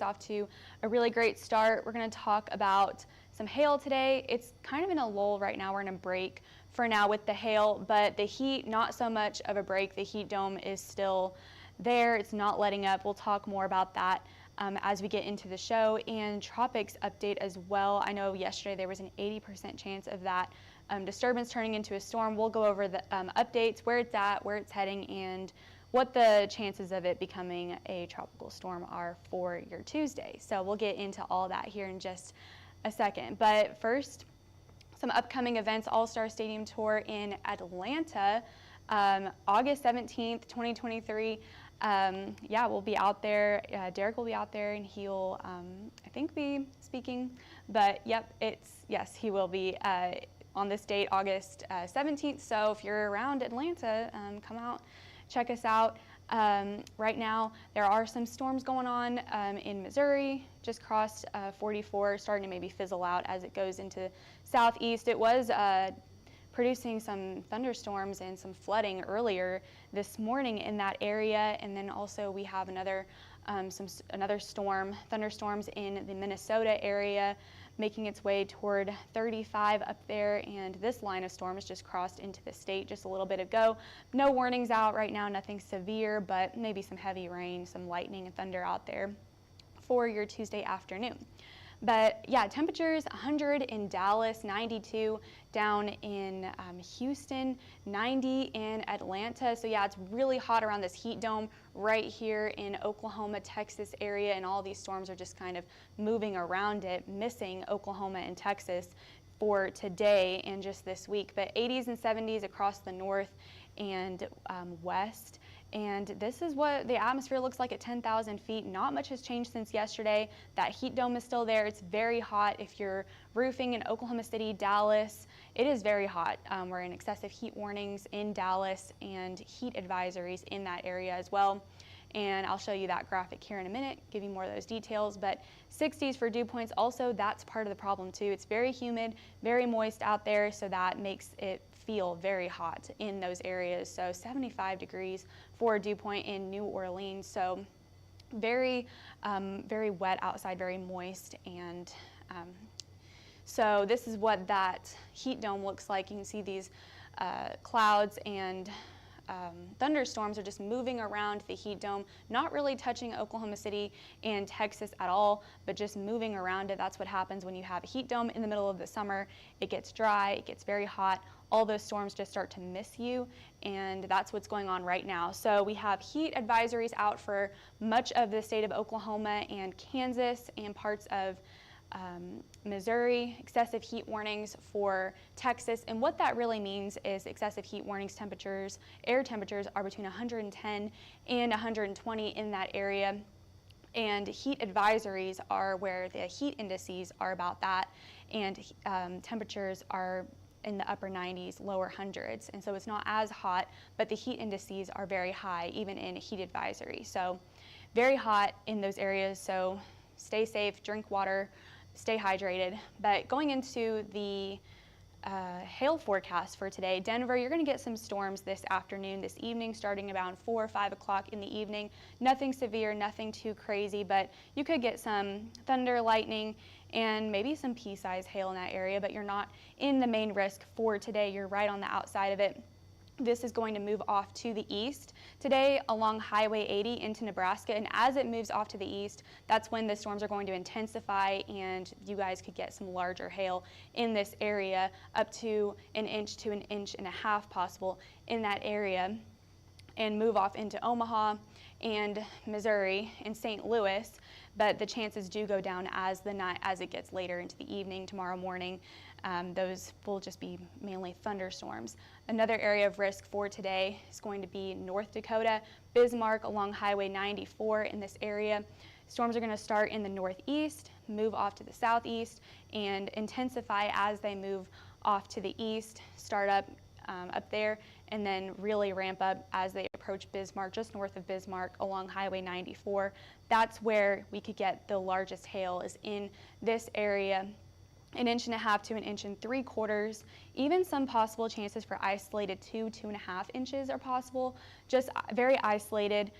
Off to a really great start. We're going to talk about some hail today. It's kind of in a lull right now. We're in a break for now with the hail, but the heat, not so much of a break. The heat dome is still there. It's not letting up. We'll talk more about that as we get into the show. And tropics update as well. I know yesterday there was an 80% chance of that disturbance turning into a storm. We'll go over the updates, where it's at, where it's heading, and what the chances of it becoming a tropical storm are for your Tuesday. So we'll get into all that here in just a second. But first, some upcoming events. All-Star Stadium Tour in Atlanta, August 17th, 2023. We'll be out there. Derek will be out there, and he'll, I think, be speaking. But yep, he will be on this date, August 17th. So if you're around Atlanta, come out. Check us out. Right now, there are some storms going on in Missouri. Just crossed 44, starting to maybe fizzle out as it goes into southeast. It was producing some thunderstorms and some flooding earlier this morning in that area. And then also we have another storm, thunderstorms in the Minnesota area, making its way toward 35 up there, and this line of storms just crossed into the state just a little bit ago. No warnings out right now, nothing severe, but maybe some heavy rain, some lightning and thunder out there for your Tuesday afternoon. But yeah, temperatures 100 in Dallas, 92 down in Houston, 90 in Atlanta. So yeah, it's really hot around this heat dome right here in Oklahoma, Texas area, and all these storms are just kind of moving around it, missing Oklahoma and Texas for today and just this week. But 80s and 70s across the north and west. And this is what the atmosphere looks like at 10,000 feet. Not much has changed since yesterday. That heat dome is still there. It's very hot. If you're roofing in Oklahoma City, Dallas, it is very hot. We're in excessive heat warnings in Dallas and heat advisories in that area as well. And I'll show you that graphic here in a minute, give you more of those details. But 60s for dew points also, that's part of the problem too. It's very humid, very moist out there, so that makes it feel very hot in those areas. So 75 degrees for a dew point in New Orleans. So very wet outside, very moist. And so this is what that heat dome looks like. You can see these clouds and thunderstorms are just moving around the heat dome, not really touching Oklahoma City and Texas at all, but just moving around it. That's what happens when you have a heat dome in the middle of the summer. It gets dry, it gets very hot. All those storms just start to miss you, and that's what's going on right now. So we have heat advisories out for much of the state of Oklahoma and Kansas and parts of Missouri, excessive heat warnings for Texas. And what that really means is excessive heat warnings temperatures, air temperatures are between 110 and 120 in that area. And heat advisories are where the heat indices are about that, and temperatures are in the upper 90s, lower hundreds. And so it's not as hot, but the heat indices are very high, even in heat advisory. So very hot in those areas, so stay safe, drink water, stay hydrated. But going into the hail forecast for today, Denver, you're going to get some storms this afternoon, this evening, starting around 4 or 5 o'clock in the evening. Nothing severe, nothing too crazy, but you could get some thunder, lightning, and maybe some pea-sized hail in that area, but you're not in the main risk for today. You're right on the outside of it. This is going to move off to the east today along Highway 80 into Nebraska, and as it moves off to the east, that's when the storms are going to intensify, and you guys could get some larger hail in this area, up to an inch to an inch and a half possible in that area, and move off into Omaha and Missouri and St. Louis. But the chances do go down as it gets later into the evening tomorrow morning. Those will just be mainly thunderstorms. Another area of risk for today is going to be North Dakota, Bismarck along Highway 94 in this area. Storms are going to start in the northeast, move off to the southeast, and intensify as they move off to the east, start up there, and then really ramp up as they approach Bismarck, just north of Bismarck along Highway 94. That's where we could get the largest hail, is in this area. 1.5 to 1.75 inches. Even some possible chances for isolated 2.5 inches are possible. Just very isolated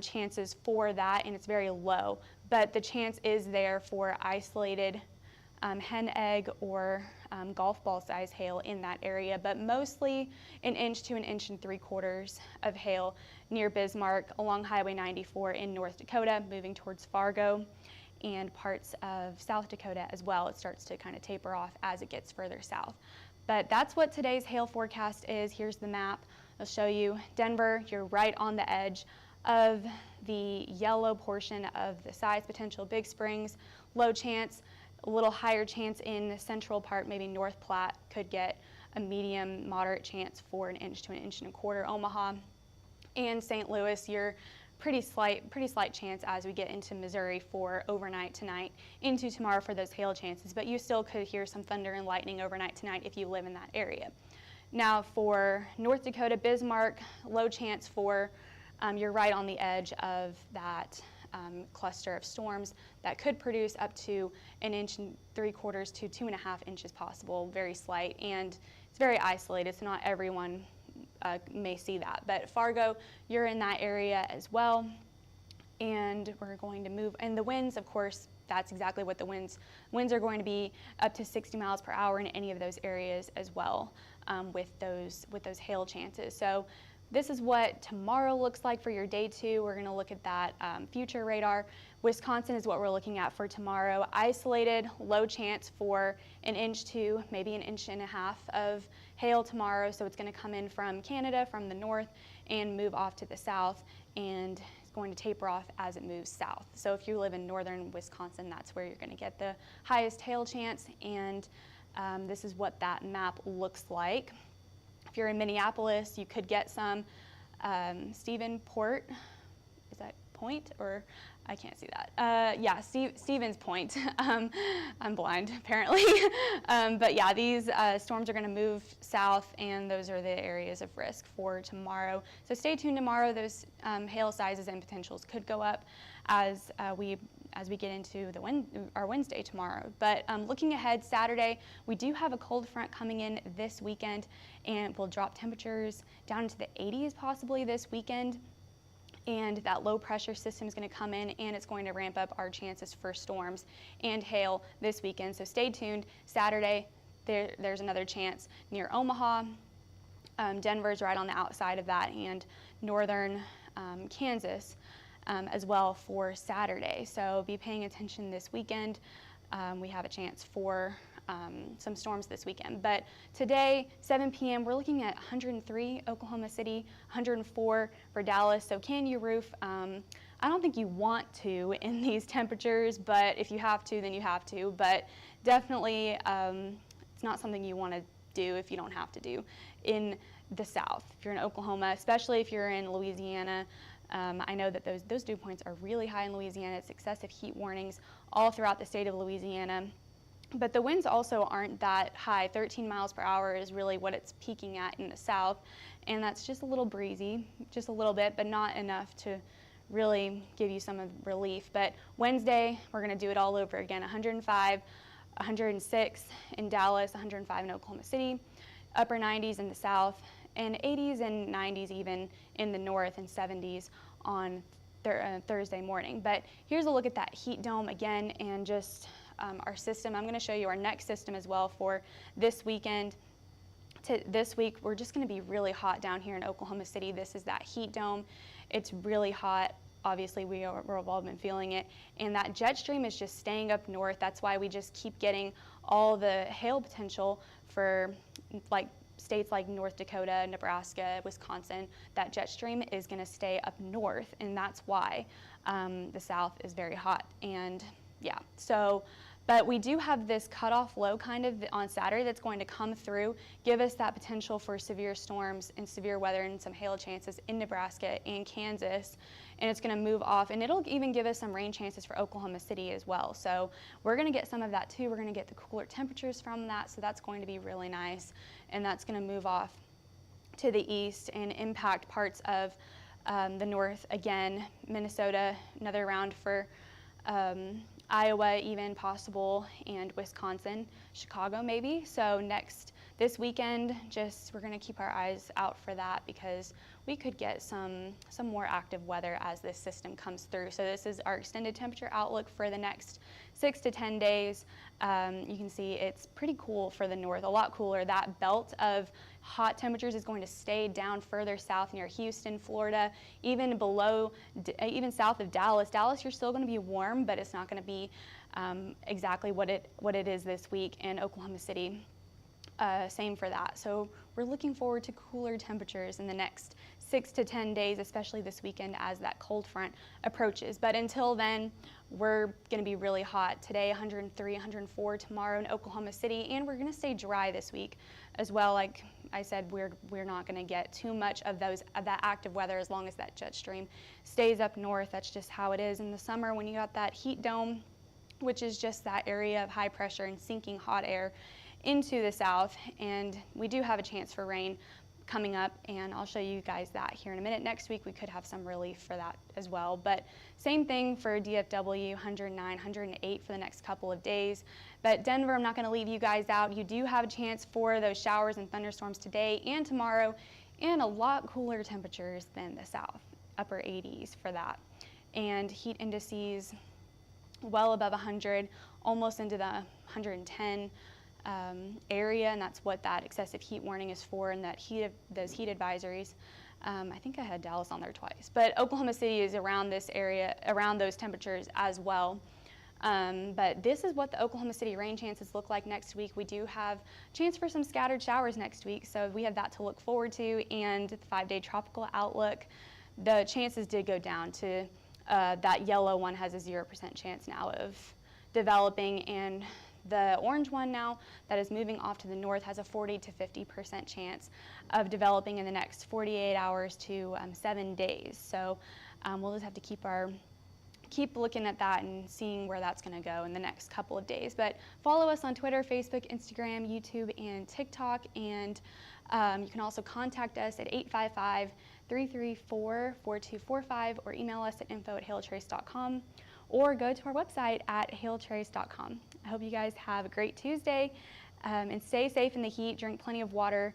chances for that, and it's very low. but the chance is there for isolated hen egg or golf ball size hail in that area, but mostly 1 inch to 1 3/4 inches of hail near Bismarck, along Highway 94 in North Dakota, moving towards Fargo, and parts of South Dakota as well. It starts to kind of taper off as it gets further south. But that's what today's hail forecast is. Here's the map. I'll show you Denver. You're right on the edge of the yellow portion of the size potential. Big Springs, low chance, a little higher chance in the central part, maybe North Platte could get a medium, moderate chance for 1 inch to 1 1/4 inches. Omaha and St. Louis, you're pretty slight chance as we get into Missouri for overnight tonight into tomorrow for those hail chances, but you still could hear some thunder and lightning overnight tonight if you live in that area. Now for North Dakota, Bismarck, low chance for, you're right on the edge of that cluster of storms that could produce up to 1 3/4 inches to 2.5 inches possible, very slight, and it's very isolated, so not everyone may see that. But Fargo, you're in that area as well, and we're going to move, and the winds, of course, that's exactly what the winds are going to be, up to 60 miles per hour in any of those areas as well, with those hail chances. So this is what tomorrow looks like for your day 2. We're going to look at that future radar. Wisconsin is what we're looking at for tomorrow. Isolated, low chance for 1 inch to maybe 1.5 inches of hail tomorrow. So it's going to come in from Canada, from the north, and move off to the south, and it's going to taper off as it moves south. So if you live in northern Wisconsin, that's where you're going to get the highest hail chance, and this is what that map looks like. If you're in Minneapolis, you could get some Stevens Point, is that Point, or I can't see that. Yeah, Stevens Point. I'm blind, apparently. But yeah, these storms are going to move south, and those are the areas of risk for tomorrow. So stay tuned tomorrow. Those hail sizes and potentials could go up as we get into our Wednesday tomorrow. But looking ahead, Saturday, we do have a cold front coming in this weekend, and will drop temperatures down into the 80s possibly this weekend. And that low pressure system is going to come in, and it's going to ramp up our chances for storms and hail this weekend. So stay tuned. Saturday, there's another chance near Omaha. Denver's right on the outside of that, and northern Kansas as well for Saturday. So be paying attention this weekend. We have a chance for some storms this weekend. But today, 7 p.m., we're looking at 103 Oklahoma City, 104 for Dallas. So can you roof? I don't think you want to in these temperatures, but if you have to, then you have to. But definitely, it's not something you want to do if you don't have to do in the South. If you're in Oklahoma, especially if you're in Louisiana, I know that those dew points are really high in Louisiana. It's excessive heat warnings all throughout the state of Louisiana. But the winds also aren't that high. 13 miles per hour is really what it's peaking at in the south, and that's just a little breezy, just a little bit, but not enough to really give you some relief. But Wednesday, we're going to do it all over again. 105, 106 in Dallas, 105 in Oklahoma City, upper 90s in the south, and 80s and 90s even in the north, and 70s on Thursday morning. But here's a look at that heat dome again, and just our system. I'm going to show you our next system as well for this weekend. This week, we're just going to be really hot down here in Oklahoma City. This is that heat dome. It's really hot. Obviously, we've all been feeling it. And that jet stream is just staying up north. That's why we just keep getting all the hail potential for states like North Dakota, Nebraska, Wisconsin. That jet stream is going to stay up north, and that's why the south is very hot. And yeah, so, but we do have this cutoff low kind of on Saturday that's going to come through, give us that potential for severe storms and severe weather and some hail chances in Nebraska and Kansas. And it's going to move off, and it'll even give us some rain chances for Oklahoma City as well. So we're going to get some of that too. We're going to get the cooler temperatures from that, so that's going to be really nice. And that's going to move off to the east and impact parts of the north again. Minnesota, another round for Iowa even possible, and Wisconsin, Chicago maybe. So next this weekend, we're going to keep our eyes out for that because we could get some more active weather as this system comes through. So this is our extended temperature outlook for the next 6 to 10 days. You can see it's pretty cool for the north, a lot cooler. That belt of hot temperatures is going to stay down further south near Houston, Florida, even south of Dallas. Dallas, you're still going to be warm, but it's not going to be exactly what it is this week. And Oklahoma City, same for that. So we're looking forward to cooler temperatures in the next 6 to 10 days, especially this weekend as that cold front approaches. But until then, we're going to be really hot. Today, 103, 104 tomorrow in Oklahoma City, and we're going to stay dry this week as well. Like I said, we're not going to get too much of that active weather as long as that jet stream stays up north. That's just how it is in the summer when you got that heat dome, which is just that area of high pressure and sinking hot air into the south. And we do have a chance for rain coming up, and I'll show you guys that here in a minute. Next week we could have some relief for that as well, but same thing for DFW, 109, 108 for the next couple of days. But Denver, I'm not going to leave you guys out. You do have a chance for those showers and thunderstorms today and tomorrow, and a lot cooler temperatures than the south, upper 80s for that, and heat indices well above 100, almost into the 110 area, and that's what that excessive heat warning is for, and those heat advisories. I think I had Dallas on there twice, but Oklahoma City is around this area, around those temperatures as well. But this is what the Oklahoma City rain chances look like next week. We do have a chance for some scattered showers next week, so we have that to look forward to. And the 5-day tropical outlook, the chances did go down to that yellow one has a 0% chance now of developing, and the orange one now that is moving off to the north has a 40 to 50% chance of developing in the next 48 hours to 7 days. So we'll just have to keep looking at that and seeing where that's going to go in the next couple of days. But follow us on Twitter, Facebook, Instagram, YouTube, and TikTok. And you can also contact us at 855-334-4245 or email us at info@hailtrace.com. or go to our website at hailtrace.com. I hope you guys have a great Tuesday and stay safe in the heat, drink plenty of water,